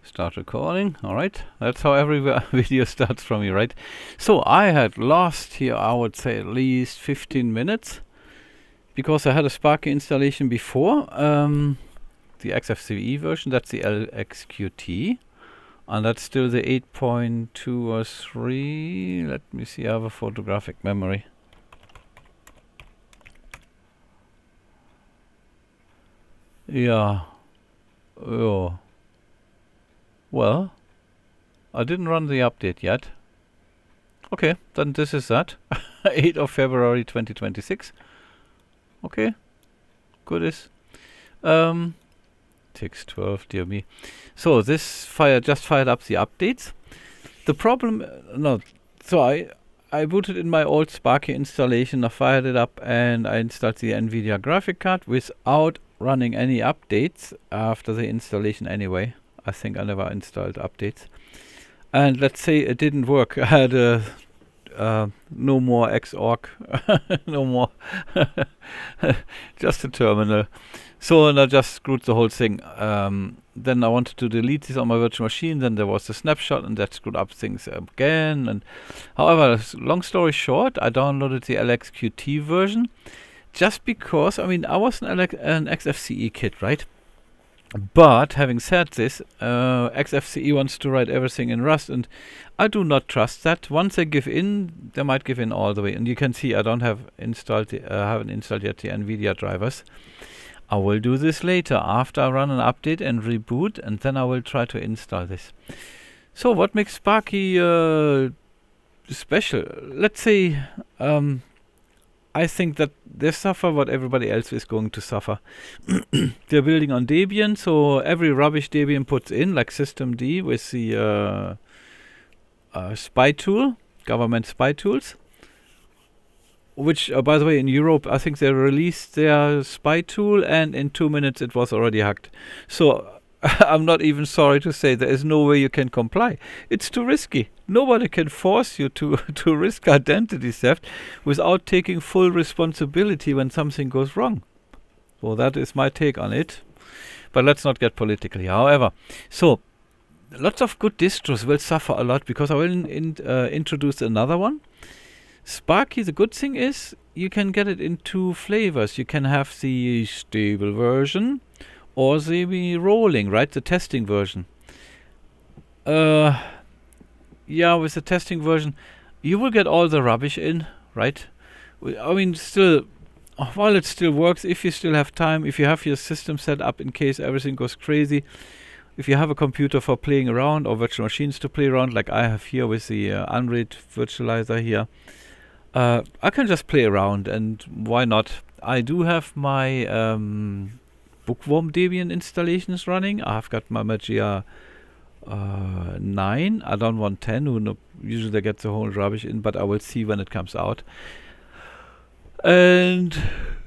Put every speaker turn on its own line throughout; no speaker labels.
Start recording. Alright, that's how every video starts from me, right? So I had lost here, I would say at least 15 minutes because I had a Sparky installation before, the XFCE version, that's the LXQT, and that's still the 8.2 or 3. Let me see, I have a photographic memory. Yeah. Oh. Well, I didn't run the update yet. Okay, then this is that. 8th of February 2026. Okay, goodies. 612, dear me. So this just fired up the updates. The problem, so I booted in my old Sparky installation, I fired it up and I installed the NVIDIA graphic card without running any updates after the installation anyway. I think I never installed updates. And let's say it didn't work. I had no more Xorg, no more, just a terminal. So and I just screwed the whole thing. Then I wanted to delete this on my virtual machine. Then there was a snapshot and that screwed up things again. And however, long story short, I downloaded the LXQT version just because, I mean, I was an XFCE kid, right? But having said this, XFCE wants to write everything in Rust, and I do not trust that. Once they give in, they might give in all the way. And you can see I don't have installed, haven't installed yet the NVIDIA drivers. I will do this later after I run an update and reboot, and then I will try to install this. So what makes Sparky special? Let's say I think that they suffer what everybody else is going to suffer. They're building on Debian, so every rubbish Debian puts in, like systemd with the spy tool, government spy tools, which, by the way, in Europe, I think they released their spy tool, and in 2 minutes it was already hacked. So I'm not even sorry to say there is no way you can comply. It's too risky. Nobody can force you to risk identity theft without taking full responsibility when something goes wrong. So that is my take on it. But let's not get political here. However, so lots of good distros will suffer a lot because I will introduce another one. Sparky, the good thing is you can get it in two flavors. You can have the stable version or the rolling, right? The testing version. Yeah, with the testing version, you will get all the rubbish in, right? I mean, still, while it still works, if you still have time, if you have your system set up in case everything goes crazy, if you have a computer for playing around or virtual machines to play around, like I have here with the Unread virtualizer here, I can just play around, and why not? I do have my Bookworm Debian installations running. I've got my Magia 9. I don't want 10. Usually they get the whole rubbish in, but I will see when it comes out. And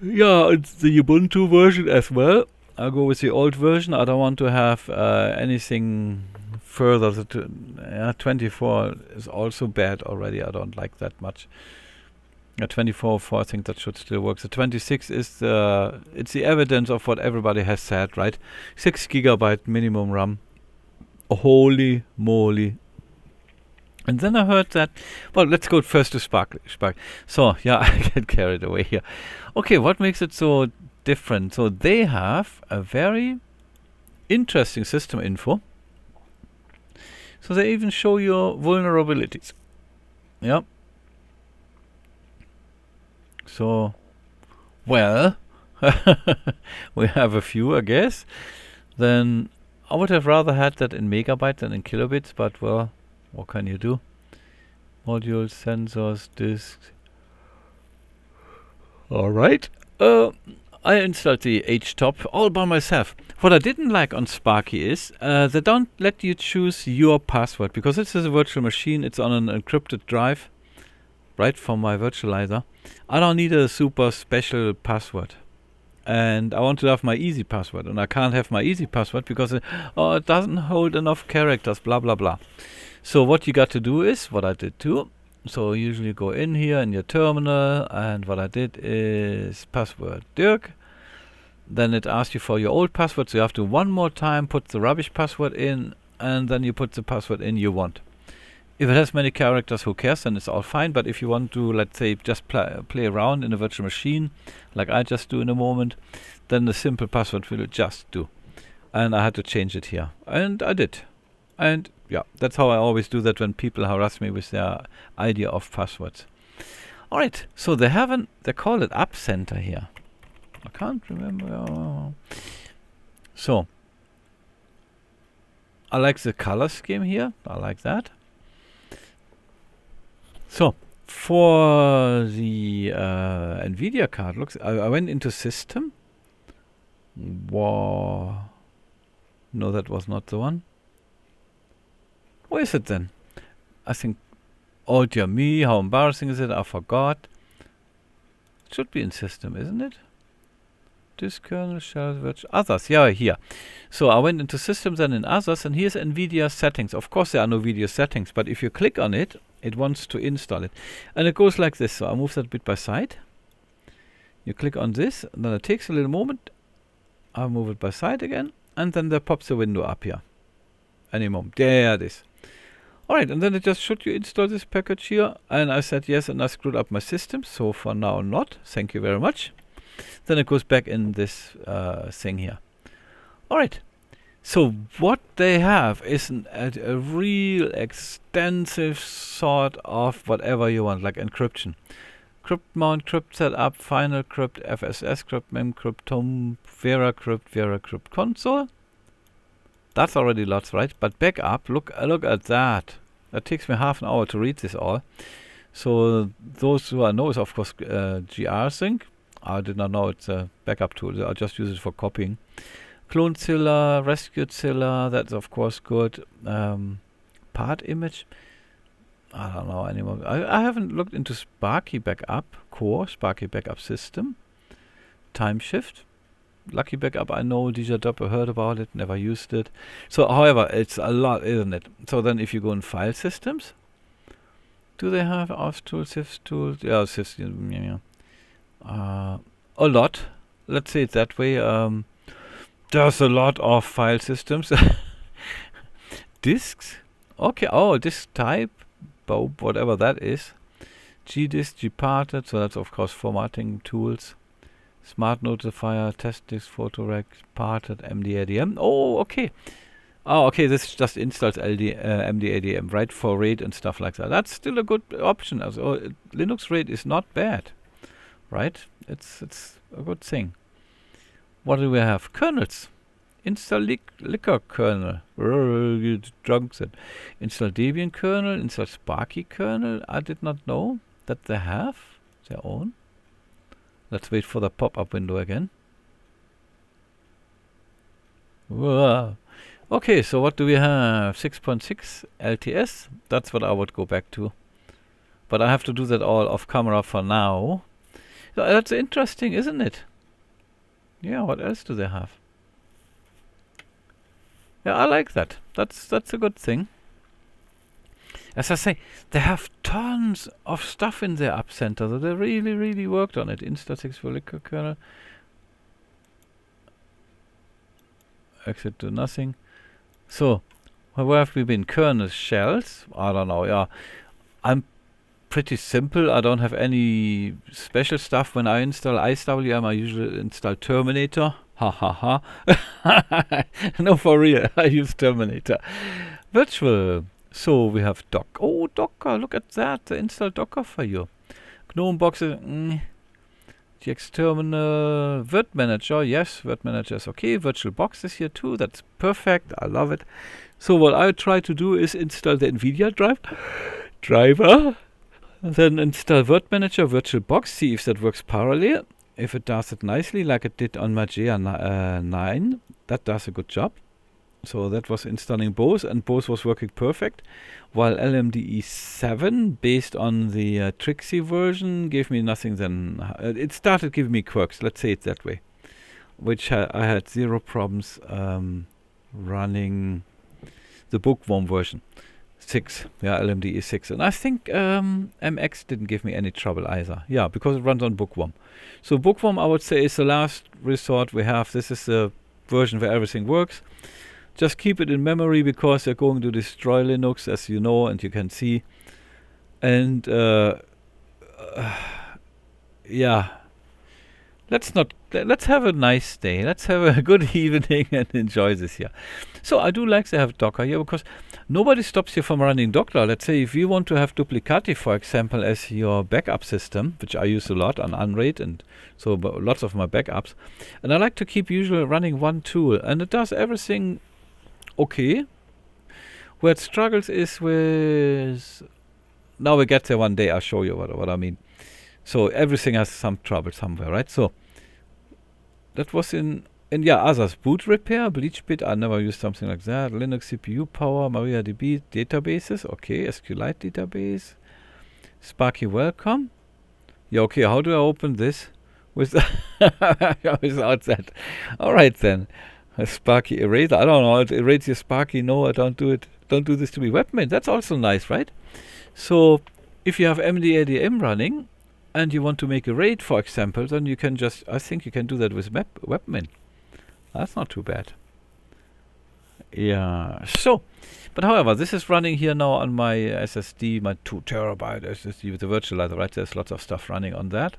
yeah, it's the Ubuntu version as well. I'll go with the old version. I don't want to have anything further. 24 is also bad already. I don't like that much. 24.4, I think that should still work. The 26 is it's the evidence of what everybody has said, right? 6 GB minimum RAM. Holy moly. And then I heard that, well, let's go first to Sparky. So, yeah, I get carried away here. Okay, what makes it so different? So they have a very interesting system info. So they even show your vulnerabilities. Yeah. So, well, we have a few, I guess. Then I would have rather had that in megabytes than in kilobits, but well, what can you do? Modules, sensors, disks. Alright. I installed the HTOP all by myself. What I didn't like on Sparky is they don't let you choose your password, because this is a virtual machine, it's on an encrypted drive, right, from my virtualizer. I don't need a super special password. And I want to have my easy password, and I can't have my easy password because it doesn't hold enough characters, blah blah blah. So what you got to do is what I did too. So usually go in here in your terminal, and what I did is password Dirk. Then it asks you for your old password, so you have to one more time put the rubbish password in, and then you put the password in you want. If it has many characters, who cares, then it's all fine. But if you want to, let's say, just play around in a virtual machine, like I just do in a moment, then the simple password will just do. And I had to change it here. And I did. And yeah, that's how I always do that when people harass me with their idea of passwords. Alright, so they call it App Center here. I can't remember. So, I like the color scheme here. I like that. So, for the NVIDIA card, I went into System. Wow. No, that was not the one. Where is it then? I think, oh dear me, how embarrassing is it? I forgot. It should be in System, isn't it? Disk kernel, shell, virtual, others, yeah, here. So I went into System, then in Others, and here's NVIDIA settings. Of course there are no video settings, but if you click on it, it wants to install it. And it goes like this, so I'll move that bit by side. You click on this, and then it takes a little moment. I'll move it by side again, and then there pops a window up here. Any moment, there it is. Alright, and then it just should you install this package here, and I said yes, and I screwed up my system, so for now not, thank you very much. Then it goes back in this thing here. Alright, so what they have is a real extensive sort of whatever you want, like encryption. Crypt mount, crypt setup, final crypt, FSS crypt, memcrypt, tom, VeraCrypt console. That's already lots, right? But backup, look at that. That takes me half an hour to read this all. So those who I know is of course GRSync. I did not know it's a backup tool. I just use it for copying. Clonezilla, RescueZilla, that's of course good. Part image. I don't know anymore. I haven't looked into Sparky backup, core Sparky backup system. Time shift. Lucky Backup, I know, DJDub, I heard about it, never used it. So, however, it's a lot, isn't it? So then if you go in File Systems, do they have AUS tools, SIFS tools? Yeah, SIFS, yeah. A lot. Let's say it that way. There's a lot of file systems. Disks? Okay, oh, disk type, Bob, whatever that is. GDisk, gparted, so that's of course formatting tools. Smart Notifier, Test Disk, Photorec, Parted, MDADM. Oh, okay. Oh, okay, this just installs MDADM, right, for RAID and stuff like that. That's still a good option. Also, Linux RAID is not bad, right? It's a good thing. What do we have? Kernels. Install Licker kernel. You drunk it. Install Debian kernel. Install Sparky kernel. I did not know that they have their own. Let's wait for the pop-up window again. Wow. Okay, so what do we have? 6.6 LTS. That's what I would go back to. But I have to do that all off camera for now. So that's interesting, isn't it? Yeah, what else do they have? Yeah, I like that. That's a good thing. As I say, they have tons of stuff in their App Center. So they really worked on it. Insta6 for Licker kernel. Exit to nothing. So, where have we been? Kernel shells? I don't know, yeah. I'm pretty simple. I don't have any special stuff. When I install IceWM, I usually install Terminator. Ha ha ha. No, for real. I use Terminator. Virtual. So we have Docker. Oh, Docker. Look at that. They install Docker for you. GNOME boxes. GX terminal. Word Manager. Yes, Word Manager is okay. Virtual box is here too. That's perfect. I love it. So what I try to do is install the NVIDIA driver. Then install Word Manager, VirtualBox. See if that works parallel. If it does it nicely, like it did on my GR9, that does a good job. So that was installing both, and both was working perfect. While LMDE 7, based on the Trixie version, gave me nothing then. It started giving me quirks, let's say it that way. Which I had zero problems running the bookworm version. 6, yeah, LMDE 6. And I think MX didn't give me any trouble either. Yeah, because it runs on bookworm. So bookworm, I would say, is the last resort we have. This is the version where everything works. Just keep it in memory because they're going to destroy Linux, as you know, and you can see. And yeah, let's have a nice day. Let's have a good evening and enjoy this here. So I do like to have Docker here because nobody stops you from running Docker. Let's say if you want to have Duplicati, for example, as your backup system, which I use a lot on Unraid, and so lots of my backups. And I like to keep usually running one tool, and it does everything okay. Where it struggles is with... Now we get there one day, I'll show you what I mean. So everything has some trouble somewhere, right? So that was in others. Boot repair, BleachBit, I never used something like that. Linux CPU power, MariaDB databases, okay. SQLite database. Sparky welcome. Yeah, okay, how do I open this? Without that. Alright then. A Sparky eraser, I don't know, erase your Sparky, no, I don't do it. Don't do this to me. Webmin, that's also nice, right? So if you have MDADM running, and you want to make a RAID, for example, then you can just, I think you can do that with webmin. That's not too bad. Yeah, so, but however, this is running here now on my SSD, my 2 terabyte SSD with the virtualizer, right? There's lots of stuff running on that.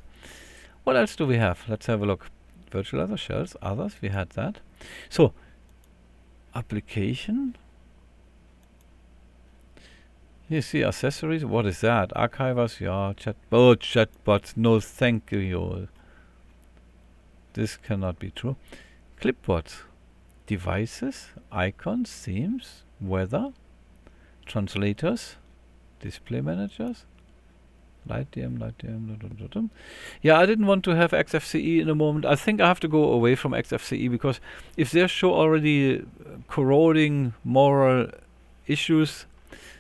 What else do we have? Let's have a look. Virtualizer, shells, others, we had that. So, application. You see accessories, what is that? Archivers, yeah, chatbots, no thank you. This cannot be true. Clipboards, devices, icons, themes, weather, translators, display managers, LightDM. Yeah, I didn't want to have XFCE in a moment. I think I have to go away from XFCE because if they show already corroding moral issues,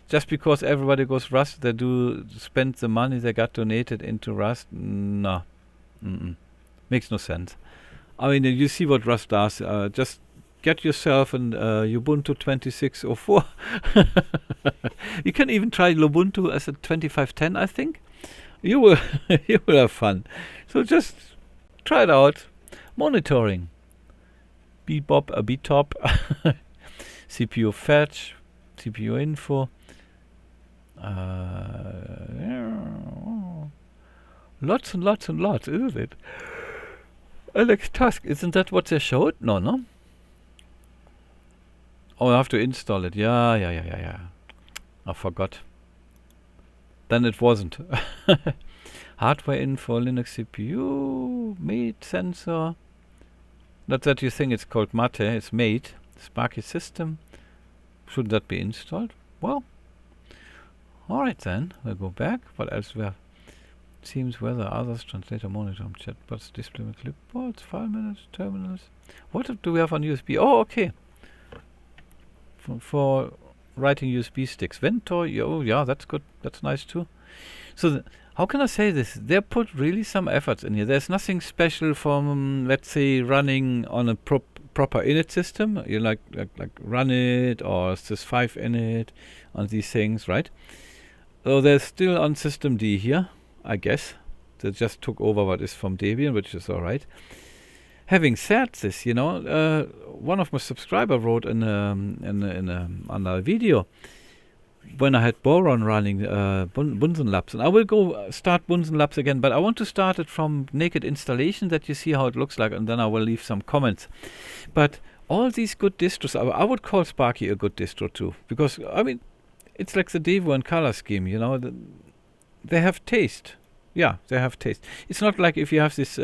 just because everybody goes Rust, they do spend the money they got donated into Rust. No. Makes no sense. I mean, you see what Rust does. Just get yourself an Ubuntu 2604. You can even try Lubuntu as a 2510, I think. You will have fun. So just try it out. Monitoring. BTOP. CPU fetch. CPU info. Lots and lots, isn't it? Alex Task, isn't that what they showed? No. Oh, I have to install it. Yeah. I forgot. Then it wasn't. Hardware info, Linux CPU, mate sensor. Not that you think it's called Mate, it's mate. Sparky system. Should that be installed? Well, alright then, we'll go back. What else we have? Teams, weather, others, translator, monitor, chatbots, display, clipboards, file managers, terminals. What do we have on USB? Oh, okay. For writing USB sticks. Ventor, oh yeah, that's good. That's nice too. So how can I say this? They put really some efforts in here. There's nothing special from, let's say, running on a proper init system. You like run it or sys5 init on these things, right? So they're still on systemd here, I guess. They just took over what is from Debian, which is alright. Having said this, you know, one of my subscribers wrote on a video when I had Boron running Bunsen Labs, and I will go start Bunsen Labs again, but I want to start it from naked installation that you see how it looks like, and then I will leave some comments. But all these good distros, I would call Sparky a good distro too, because I mean, it's like the Devo and color scheme, you know, they have taste. Yeah, they have taste. It's not like if you have this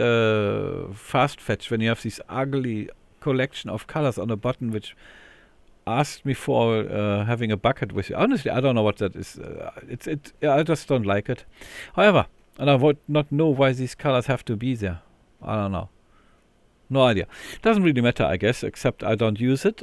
fast fetch, when you have this ugly collection of colors on a button, which asked me for having a bucket with you. Honestly, I don't know what that is. I just don't like it. However, and I would not know why these colors have to be there. I don't know. No idea. Doesn't really matter, I guess, except I don't use it.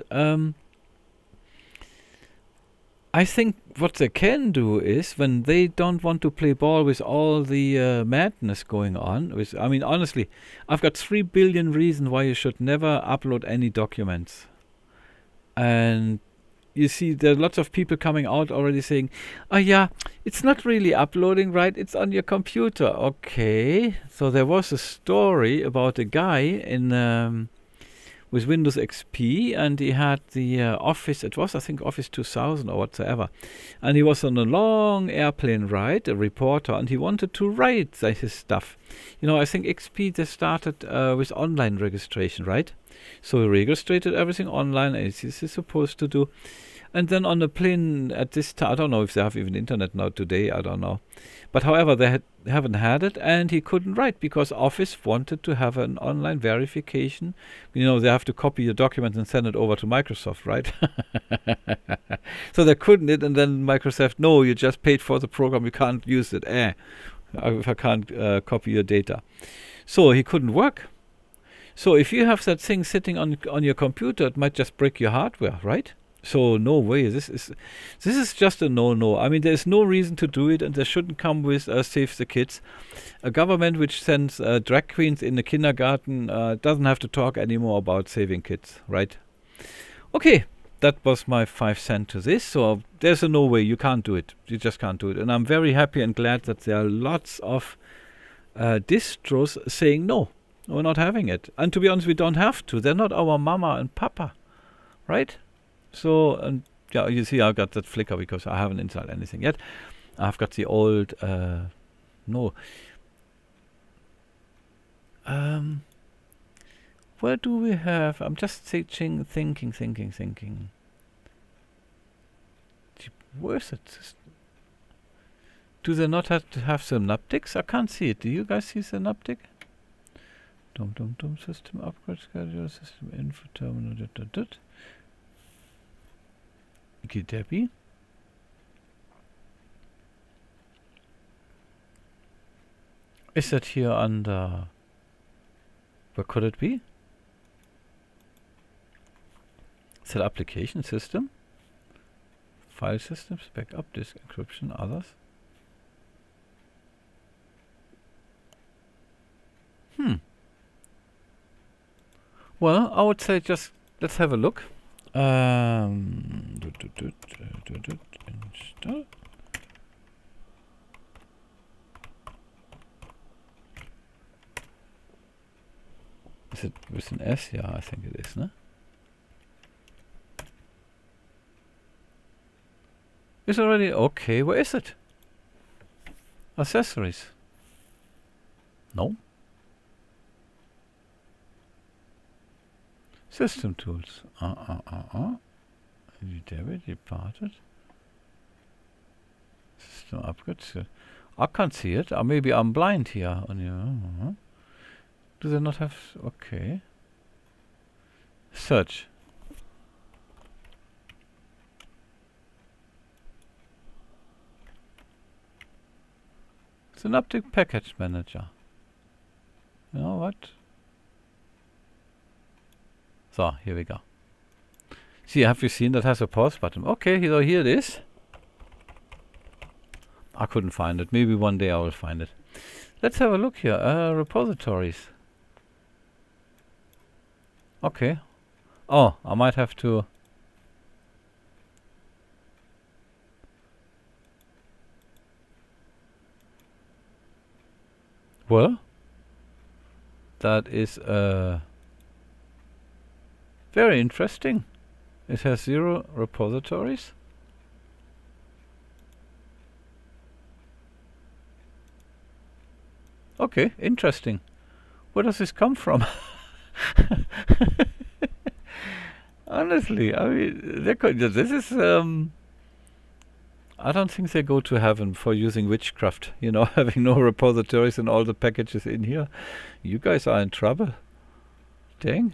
I think what they can do is, when they don't want to play ball with all the madness going on, I mean, honestly, I've got 3 billion reasons why you should never upload any documents. And you see, there are lots of people coming out already saying, oh yeah, it's not really uploading, right? It's on your computer. Okay. So there was a story about a guy in, with Windows XP, and he had the Office. It was, I think, Office 2000 or whatsoever. And he was on a long airplane ride, a reporter, and he wanted to write his stuff. You know, I think XP they started with online registration, right? So he registered everything online, as he's supposed to do. And then on the plane at this time, I don't know if they have even internet now today, I don't know. But however, they haven't had it, and he couldn't write because Office wanted to have an online verification. You know, they have to copy your document and send it over to Microsoft, right? So they couldn't it, and then Microsoft, no, you just paid for the program, you can't use it. If I can't copy your data. So he couldn't work. So if you have that thing sitting on your computer, it might just break your hardware, right? So no way. This is just a no-no. I mean, there's no reason to do it, and they shouldn't come with Save the Kids. A government which sends drag queens in the kindergarten doesn't have to talk anymore about saving kids, right? Okay, that was my 5 cents to this. So there's a no way. You can't do it. You just can't do it. And I'm very happy and glad that there are lots of distros saying no, we're not having it. And to be honest, we don't have to. They're not our mama and papa, right? So, and yeah, you see, I got that flicker because I haven't installed anything yet. I've got the old, where do we have? I'm just thinking. Where's it? Do they not have to have synaptics? I can't see it. Do you guys see synaptic? System upgrade schedule, system info terminal. Debbie. Is that here under? Where could it be? Is that application system? File systems, backup, disk encryption, others. Well, I would say just let's have a look. Install. Is it with an S? Yeah, I think it is, no? It's already okay. Where is it? Accessories. No. System tools. Debit departed. System upgrades. I can't see it. Or maybe I'm blind here. Do they not have? Okay. Search. Synaptic Package Manager. You know what? So, here we go. See, have you seen that has a pause button? Okay, so here it is. I couldn't find it. Maybe one day I will find it. Let's have a look here. Repositories. Okay. Oh, I might have to... Well, that is very interesting. It has 0 repositories. Okay, interesting. Where does this come from? Honestly, I mean, this is I don't think they go to heaven for using witchcraft, you know, having no repositories and all the packages in here. You guys are in trouble. Dang.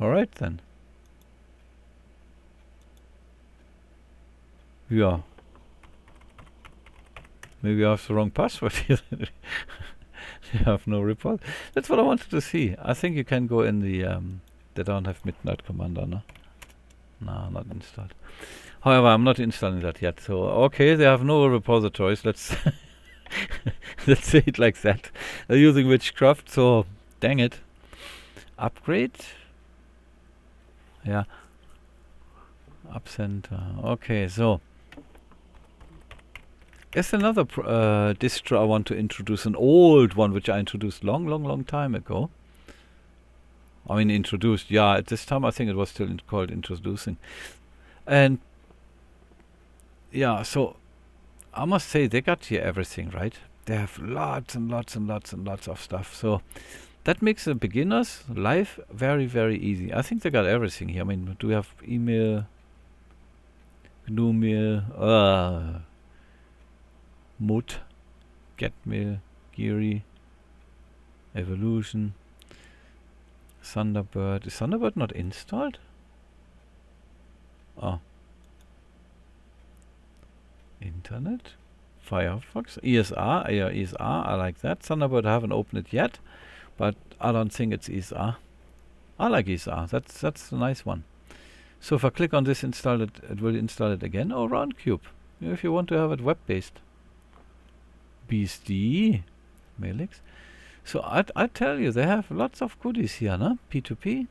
Alright then. Yeah. Maybe I have the wrong password here. They have no report. That's what I wanted to see. I think you can go in the they don't have Midnight Commander, no? No, not installed. However, I'm not installing that yet. So okay, they have no repositories. Let's let's say it like that. They're using witchcraft, so dang it. Upgrade. Yeah. App Center. Okay, so there's another distro I want to introduce, an old one which I introduced long time ago. I mean, introduced. Yeah, at this time I think it was still called introducing. And yeah, so I must say they got here everything, right? They have lots and lots and lots and lots of stuff. So that makes a beginner's life very, very easy. I think they got everything here. I mean, do we have email, GNU Mail, Mut, Getmail, Geary, Evolution, Thunderbird. Is Thunderbird not installed? Oh. Internet, Firefox, ESR, yeah, ESR, I like that. Thunderbird I haven't opened it yet, but I don't think it's ESR. I like ESR, that's a nice one. So if I click on this, install it, it will install it again. Oh, Roundcube, if you want to have it web-based. BSD, Mailix. So I tell you, they have lots of goodies here, no? P2P,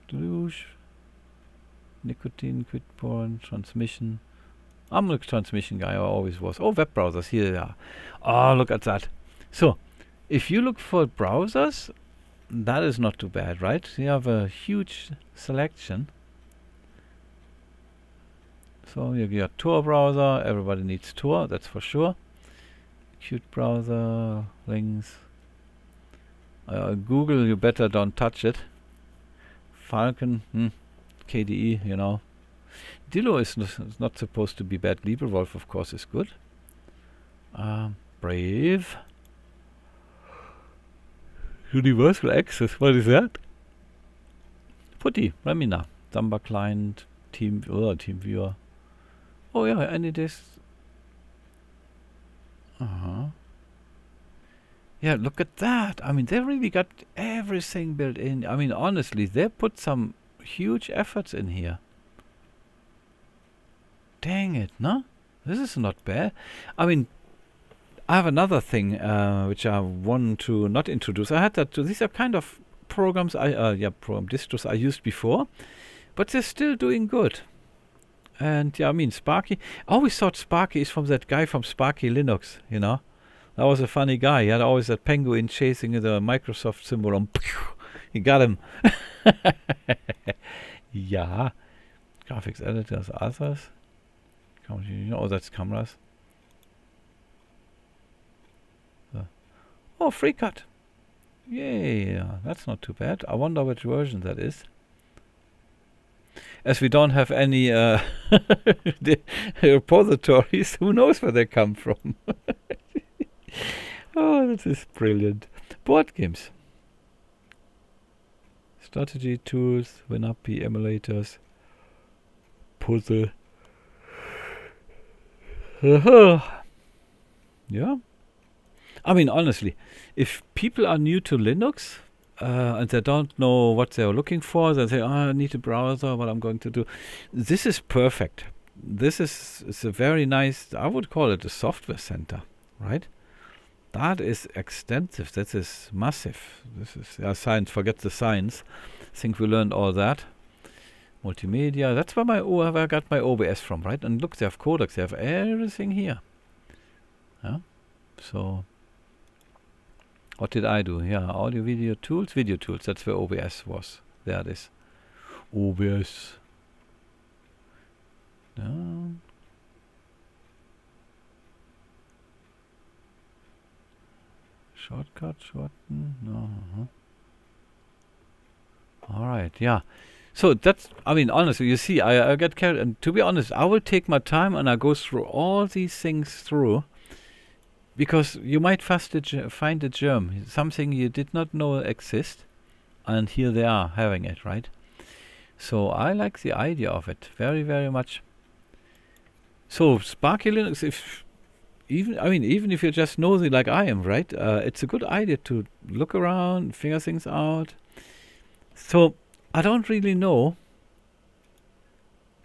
Deluge, nicotine, quit porn, transmission. I'm a transmission guy, I always was. Oh, web browsers, here they are. Oh, look at that. So, if you look for browsers, that is not too bad, right? You have a huge selection. So, you got Tor browser, everybody needs Tor, that's for sure. Qt browser, links. Google, you better don't touch it. Falcon, KDE, you know. Dilo is not supposed to be bad. LibreWolf, of course, is good. Brave. Universal Access, what is that? Putty, Remina, Samba Client, TeamViewer. Oh yeah, any this. Yeah, look at that. I mean, they really got everything built in. I mean, honestly, they put some huge efforts in here. Dang it, no? This is not bad. I mean, I have another thing which I want to not introduce. I had that too. These are kind of programs distros I used before, but they're still doing good. And yeah, I mean, Sparky. I always thought Sparky is from that guy from Sparky Linux, you know? That was a funny guy. He had always that penguin chasing the Microsoft symbol on. He got him. Yeah. Graphics editors, others. Oh, that's cameras. Oh, FreeCut. Yay, that's not too bad. I wonder which version that is. As we don't have any repositories, who knows where they come from? Oh, this is brilliant. Board games. Strategy tools, WinUp, emulators, puzzle. Yeah. I mean, honestly, if people are new to Linux and they don't know what they're looking for, they say, I need a browser, what I'm going to do. This is perfect. This is a very nice, I would call it a software center, right? That is extensive. That is massive. This is science. Forget the science. I think we learned all that. Multimedia. That's where I got my OBS from, right? And look, they have codecs. They have everything here. Yeah. So, what did I do? Yeah, audio, video tools. Video tools. That's where OBS was. There it is. OBS. Yeah. Shorten. No. Alright, yeah. So that's, I mean, honestly, you see, I get carried, and to be honest, I will take my time and I go through all these things through, because you might find a germ, something you did not know exist, and here they are having it, right? So I like the idea of it very, very much. So Sparky Linux, even if you're just nosy like I am, right? It's a good idea to look around, figure things out. So I don't really know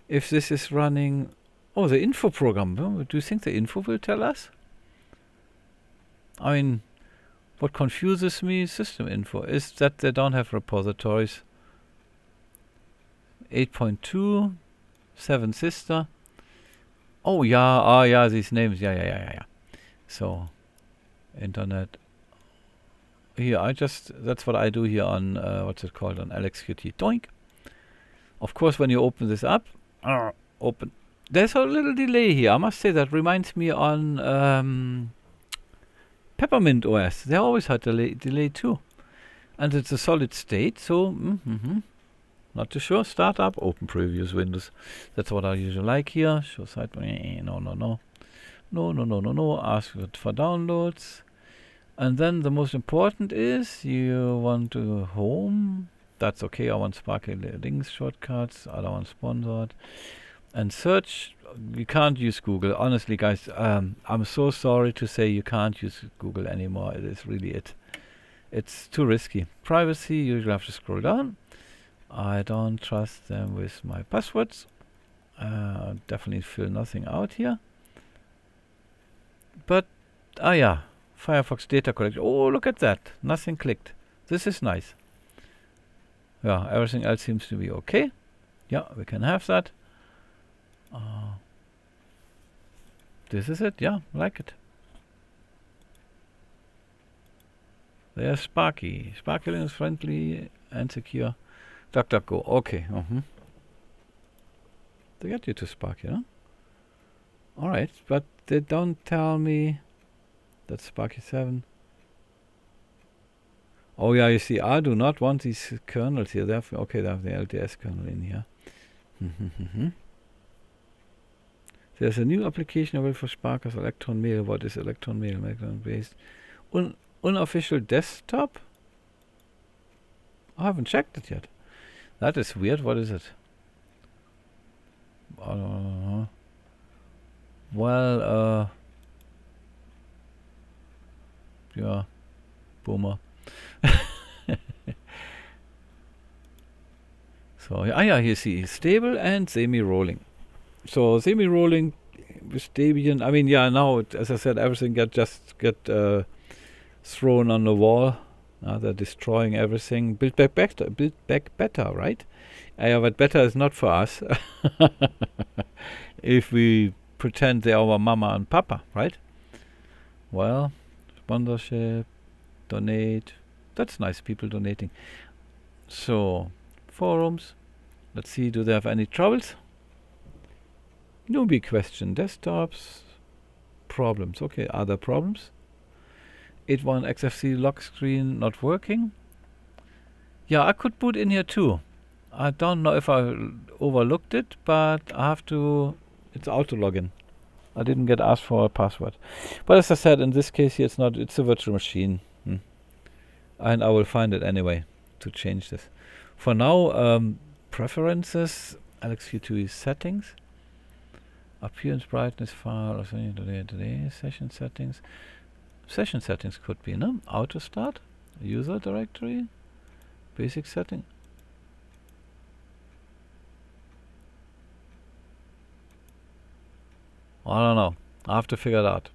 if this is running. Oh, the info program. Do you think the info will tell us? I mean, what confuses me, system info, is that they don't have repositories. 8.2, 7 sister. Oh yeah, these names. Yeah. So, internet. here, that's what I do here on, what's it called, on LXQT. Doink. Of course, when you open this up, open. There's a little delay here. I must say that reminds me on Peppermint OS. They always had delay too. And it's a solid state, so not too sure. Start up, open previous windows. That's what I usually like here. Show site. No. Ask for downloads. And then the most important is you want to home. That's okay. I want Sparky links, shortcuts. I don't want sponsored. And search. You can't use Google. Honestly, guys, I'm so sorry to say you can't use Google anymore. It is really it. It's too risky. Privacy, you usually have to scroll down. I don't trust them with my passwords. Definitely fill nothing out here. But, yeah. Firefox data collection. Oh, look at that. Nothing clicked. This is nice. Yeah, everything else seems to be okay. Yeah, we can have that. This is it. Yeah, like it. There's Sparky. Sparky is friendly and secure. DuckDuckGo. Okay. They get you to Sparky, huh? Alright, but they don't tell me that's Sparky 7. Oh yeah, you see, I do not want these kernels here. They have the LTS kernel in here. There's a new application available for Sparkers, Electron Mail. What is Electron Mail? Electron based. Unofficial desktop? I haven't checked it yet. That is weird. What is it? Well, yeah, boomer. So, yeah, you see, stable and semi-rolling. So, semi-rolling with Debian. I mean, yeah, now, as I said, everything get thrown on the wall. They're destroying everything. Build back better, right? Yeah, but better is not for us. If we pretend they're our mama and papa, right? Well, sponsorship, donate. That's nice, people donating. So, forums. Let's see, do they have any troubles? No big question. Desktops. Problems. Okay, are there problems? 8.1 XFC lock screen not working. Yeah, I could boot in here too. I don't know if I overlooked it, but I have to. It's auto login. I didn't get asked for a password. But as I said, in this case here, it's not. It's a virtual machine, and I will find it anyway to change this. For now, preferences, LXQT settings, appearance, brightness, file, today, session settings. Session settings could be, no? Auto start, user directory, basic setting. I don't know. I have to figure it out.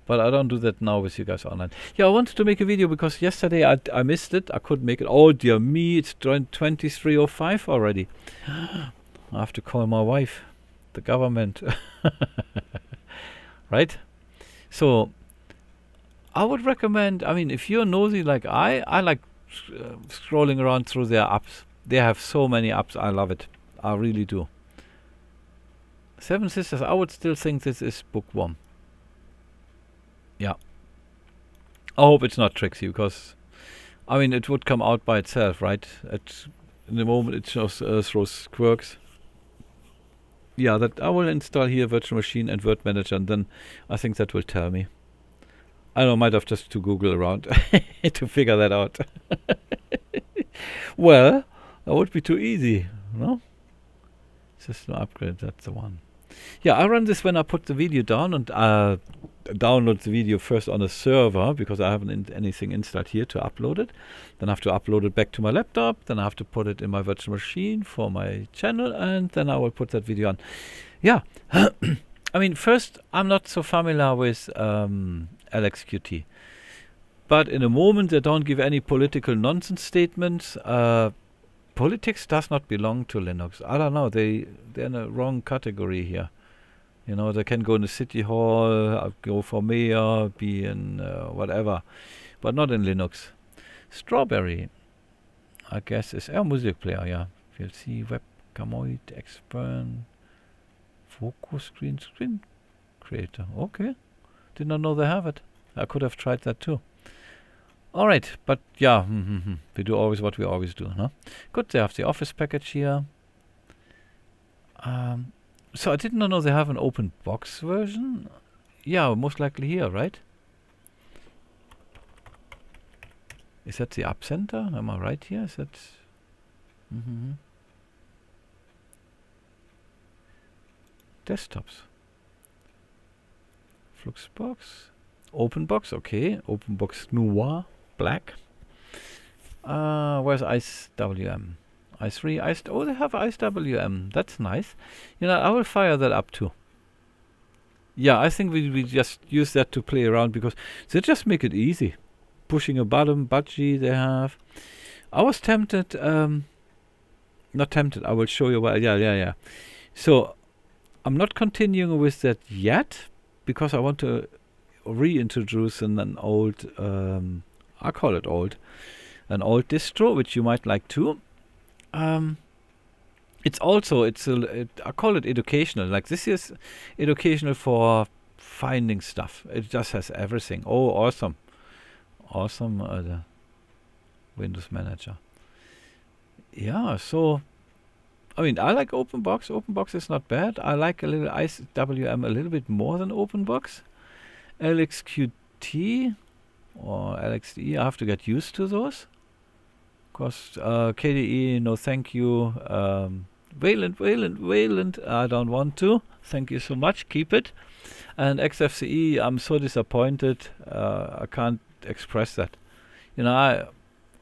But I don't do that now with you guys online. Yeah, I wanted to make a video because yesterday I missed it. I couldn't make it. Oh dear me, it's 23:05 already. I have to call my wife, the government. Right? So, I would recommend, I mean, if you're nosy like I like scrolling around through their apps. They have so many apps. I love it. I really do. Seven Sisters, I would still think this is bookworm. Yeah. I hope it's not Trixie, because, I mean, it would come out by itself, right? In the moment it shows throws quirks. Yeah, that I will install here virtual machine and word manager, and then I think that will tell me. I don't know, might have just to Google around to figure that out. Well, that would be too easy, no? System upgrade, that's the one. Yeah, I run this when I put the video down and download the video first on a server, because I haven't anything installed here to upload it. Then I have to upload it back to my laptop. Then I have to put it in my virtual machine for my channel, and then I will put that video on. Yeah, I mean, first, I'm not so familiar with LXQT. But in a moment, they don't give any political nonsense statements. Politics does not belong to Linux. I don't know, they're in a wrong category here. You know, they can go in the city hall, go for mayor, be in whatever, but not in Linux. Strawberry, I guess, is a music player, yeah. VLC, webcamoid, expert, focus screen creator. Okay, did not know they have it. I could have tried that too. All right, but yeah, we do always what we always do, huh? Good, they have the Office package here. So I did not know they have an open box version. Yeah, most likely here, right? Is that the App Center? Am I right here? Is that... Desktops. Fluxbox. OpenBox, okay. OpenBox Noir, black. Where's IceWM? i3, oh, they have IceWM. That's nice. You know, I will fire that up too. Yeah, I think we just use that to play around because they just make it easy. Pushing a button, budgie they have. I was tempted, not tempted, I will show you why. Yeah. So, I'm not continuing with that yet because I want to reintroduce an old, I call it old, an old distro, which you might like too. It's also, I call it educational. Like this is educational for finding stuff. It just has everything. Oh, awesome. Awesome, the Windows Manager. Yeah, so, I mean, I like OpenBox. OpenBox is not bad. I like a little IceWM a little bit more than OpenBox. LXQT or LXDE, I have to get used to those. Of course, KDE, no thank you. Wayland, I don't want to. Thank you so much, keep it. And XFCE, I'm so disappointed. I can't express that. You know,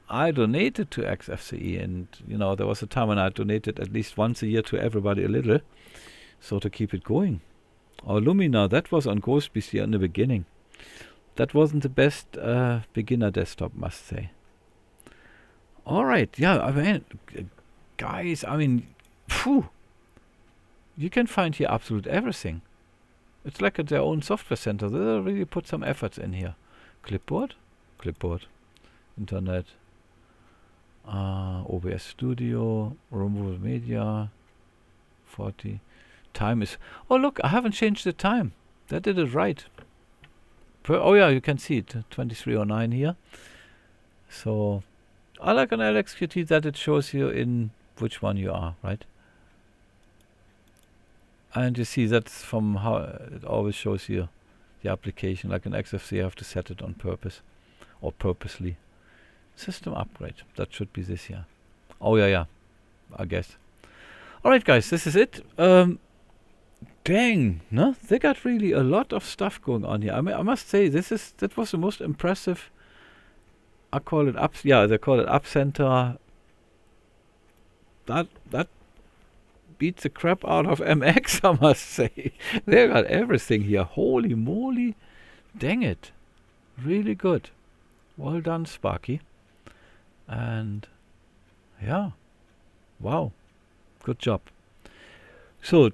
I donated to XFCE, and you know, there was a time when I donated at least once a year to everybody a little, so to keep it going. Or Lumina, that was on GhostBC in the beginning. That wasn't the best beginner desktop, must say. All right, yeah, I mean, guys, I mean, phew, you can find here absolute everything. It's like their own software center. They really put some efforts in here. Clipboard, Internet, OBS Studio, Removal Media, 40. Time is... Oh, look, I haven't changed the time. That did it right. Oh, yeah, you can see it. 2309 here. So, I like an LXQT that it shows you in which one you are, right? And you see that's from how it always shows you the application. Like an XFC, you have to set it on purpose or purposely. System upgrade. That should be this here. Oh, yeah, I guess. All right, guys, this is it. Dang, no? They got really a lot of stuff going on here. I mean, I must say, that was the most impressive. I call it up. Yeah, they call it App Center. That beats the crap out of MX, I must say. They got everything here. Holy moly. Dang it. Really good. Well done, Sparky. And yeah. Wow. Good job. So,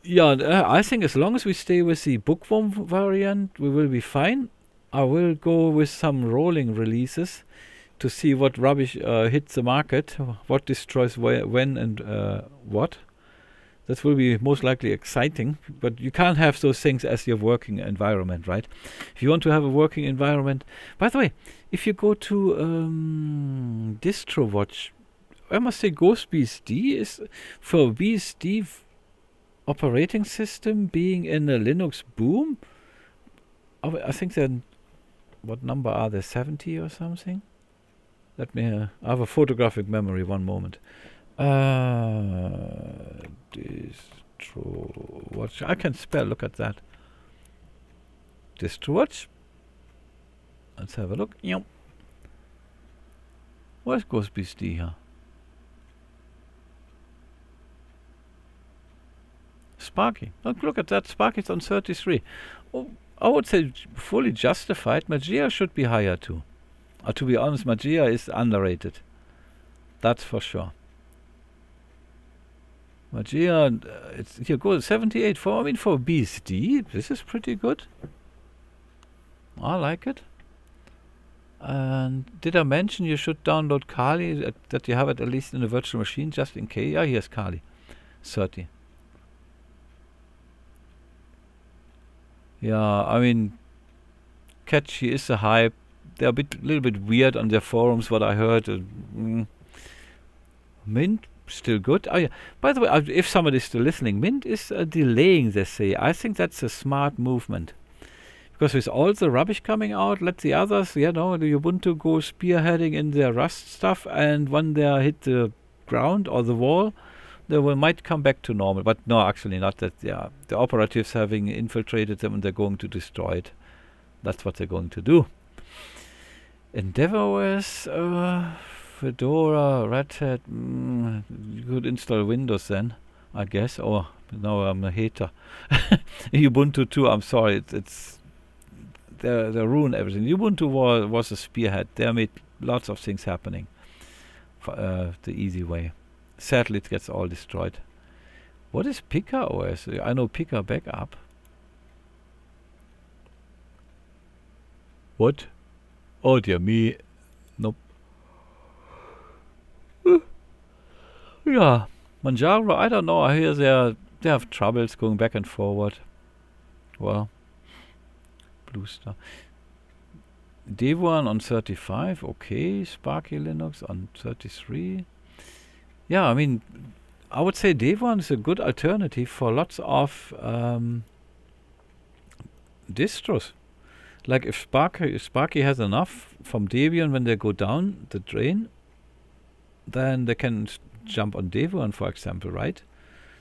yeah, I think as long as we stay with the bookworm variant, we will be fine. I will go with some rolling releases to see what rubbish hits the market, what destroys when and what. That will be most likely exciting, but you can't have those things as your working environment, right? If you want to have a working environment... By the way, if you go to DistroWatch, I must say GhostBSD is for BSD operating system being in a Linux boom. I think then, what number are they, 70 or something? Let me, I have a photographic memory, one moment. DistroWatch, I can spell, look at that. DistroWatch. Let's have a look. Yep. Where's GhostBSD here? Sparky. Look at that. Sparky's on 33. Oh, I would say fully justified. Mageia should be higher too. To be honest, Mageia is underrated. That's for sure. But yeah, it's here goes 78 for. I mean, for BSD, this is pretty good. I like it. And did I mention you should download Kali, that you have it at least in a virtual machine just in case? Yeah, here's Kali, 30. Yeah, I mean, catchy is a hype. They're little bit weird on their forums, what I heard. Mint, still good. Oh yeah, by the way, if somebody's still listening, Mint is delaying, they say. I think that's a smart movement. Because with all the rubbish coming out, let the others, the Ubuntu go spearheading in their Rust stuff, and when they hit the ground or the wall, they might come back to normal. But no, actually not that. Yeah, the operatives having infiltrated them and they're going to destroy it. That's what they're going to do. EndeavourOS, Fedora, Red Hat, you could install Windows then, I guess. Oh, no, I'm a hater. Ubuntu too, I'm sorry, they ruin everything. Ubuntu was a spearhead. They made lots of things happening the easy way. Sadly, it gets all destroyed. What is Pika OS? I know Pika Backup. What? Oh dear me. Nope. Yeah. Manjaro, I don't know. I hear they have troubles going back and forward. Well. Blue Star. Devuan on 35, okay. Sparky Linux on 33. Yeah, I mean, I would say Devuan is a good alternative for lots of distros. Like if Sparky has enough from Debian when they go down the drain, then they can jump on Devuan, for example, right?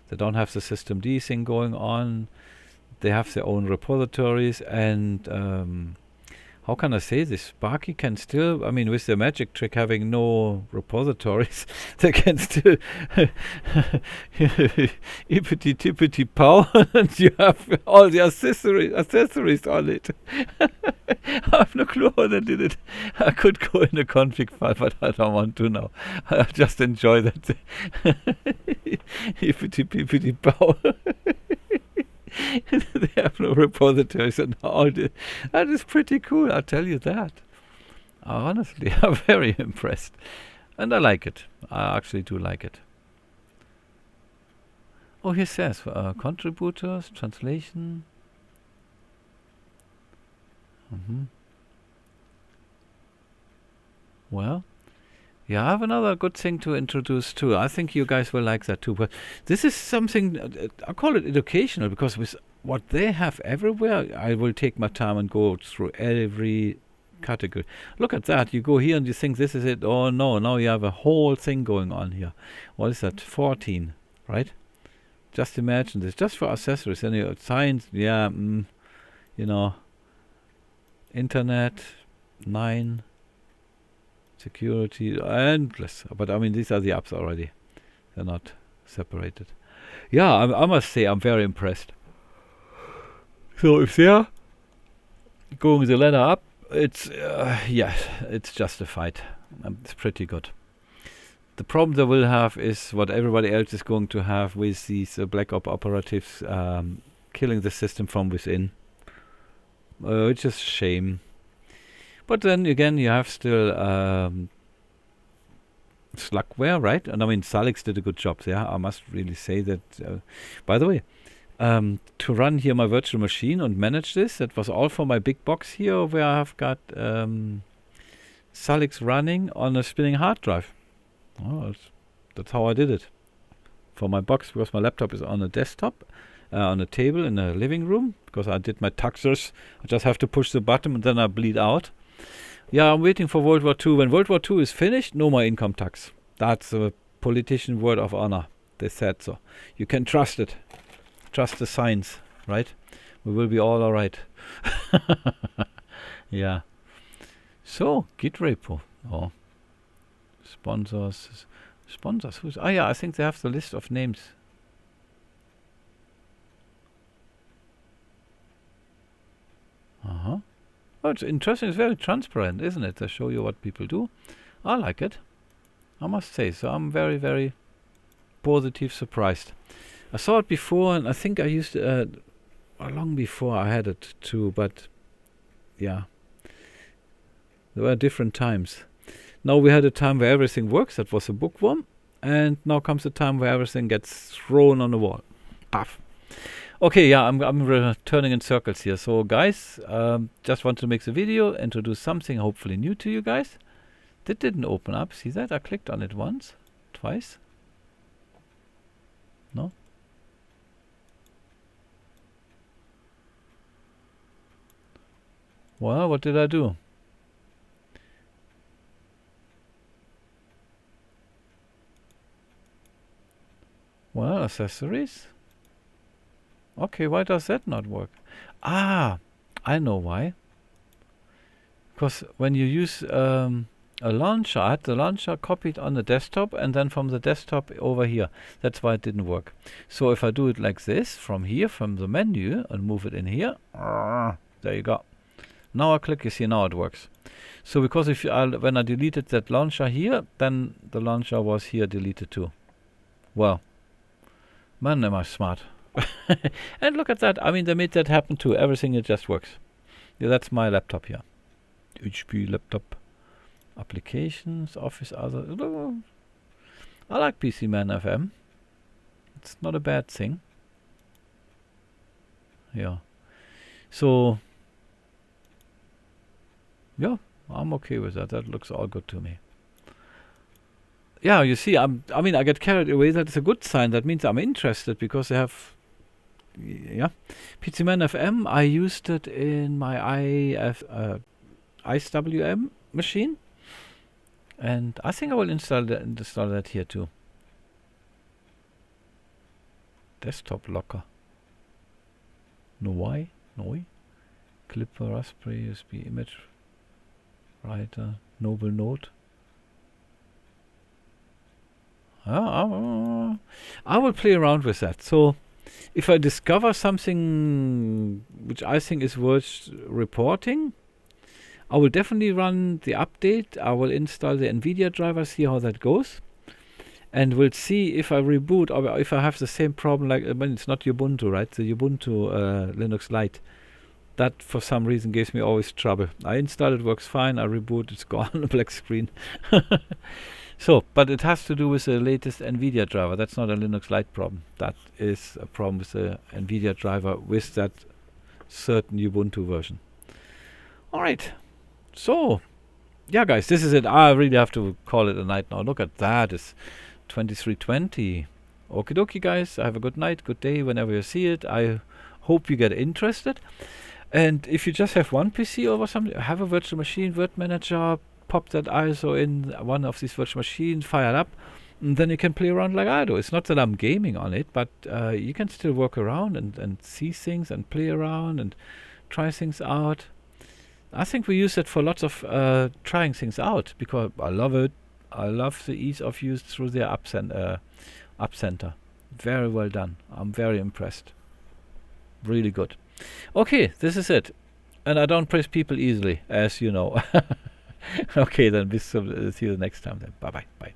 They don't have the systemd thing going on. They have their own repositories, and how can I say this? Sparky can still, I mean, with the magic trick having no repositories, they can still hippity tippity pow, and you have all the accessories on it. I have no clue how they did it. I could go in a config file, but I don't want to now. I just enjoy that. Hippity pippity pow. They have no repositories and all this. That is pretty cool, I'll tell you that. Honestly, I'm very impressed. And I like it. I actually do like it. Oh, here says contributors, translation. Well, yeah, I have another good thing to introduce too. I think you guys will like that too. But this is something, I call it educational, because with what they have everywhere, I will take my time and go through every category. Look at that. You go here and you think this is it. Oh no, now you have a whole thing going on here. What is that? 14, right? Just imagine this. Just for accessories. And science, yeah, internet, 9. Security, endless. But I mean, these are the apps already. They're not separated. Yeah, I must say I'm very impressed. So if they're going the ladder up, it's it's justified. It's pretty good. The problem they will have is what everybody else is going to have with these black op operatives killing the system from within, which is a shame. But then again, you have still Slugware, right? And I mean, Salix did a good job there. I must really say that. By the way, to run here my virtual machine and manage this, that was all for my big box here, where I have got Salix running on a spinning hard drive. Oh, that's how I did it. For my box, because my laptop is on a desktop, on a table in a living room, because I did my taxers. I just have to push the button and then I bleed out. Yeah, I'm waiting for World War II. When World War II is finished, no more income tax. That's a politician word of honor. They said so. You can trust it. Trust the science, right? We will be all right. Yeah. So, Git repo. Oh. Sponsors. Who's? Ah, yeah, I think they have the list of names. Uh-huh. Oh, it's interesting. It's very transparent, isn't it? They show you what people do. I like it. I must say. So I'm very, very positive surprised. I saw it before, and I think I used it long before I had it too, but yeah, there were different times. Now we had a time where everything works, that was a bookworm, and now comes a time where everything gets thrown on the wall. Puff. Okay, yeah, I'm turning in circles here. So guys, just want to make the video, introduce something hopefully new to you guys. That didn't open up, see that? I clicked on it once, twice. No? Well, what did I do? Well, accessories. Okay, why does that not work? Ah, I know why. Because when you use a launcher, I had the launcher copied on the desktop and then from the desktop over here. That's why it didn't work. So if I do it like this, from here, from the menu, and move it in here, there you go. Now I click, you see, now it works. So because if when I deleted that launcher here, then the launcher was here deleted too. Well, man, am I smart. And look at that. I mean, they made that happen too. Everything, it just works. Yeah, that's my laptop here. HP laptop. Applications, Office, other. I like PC Man FM. It's not a bad thing. Yeah. So, yeah, I'm okay with that. That looks all good to me. Yeah, you see, I mean, I get carried away. That's a good sign. That means I'm interested because I have. Yeah, PC Man FM. I used it in my ISWM machine, and I think I will install that here too. Desktop locker. No why? No. Clipper, Raspberry, USB image writer, Noble Note. I will play around with that. So if I discover something which I think is worth reporting, I will definitely run the update. I will install the NVIDIA driver, see how that goes, and we'll see if I reboot or if I have the same problem like when it's not Ubuntu, right? The Ubuntu Linux Lite. That for some reason gives me always trouble. I install it, works fine. I reboot, it's gone, a black screen. So, but it has to do with the latest NVIDIA driver. That's not a Linux Lite problem. That is a problem with the NVIDIA driver with that certain Ubuntu version. All right. So, yeah, guys, this is it. I really have to call it a night now. Look at that. It's 23:20. Okie dokie, guys. Have a good night, good day, whenever you see it. I hope you get interested. And if you just have one PC or something, have a virtual machine, Word Manager, pop that ISO in one of these virtual machines, fire it up, and then you can play around like I do. It's not that I'm gaming on it, but you can still work around and see things and play around and try things out. I think we use it for lots of trying things out because I love it. I love the ease of use through their app center. Very well done. I'm very impressed. Really good. Okay, this is it. And I don't praise people easily, as you know. Okay, then see you next time then. Bye-bye. Bye.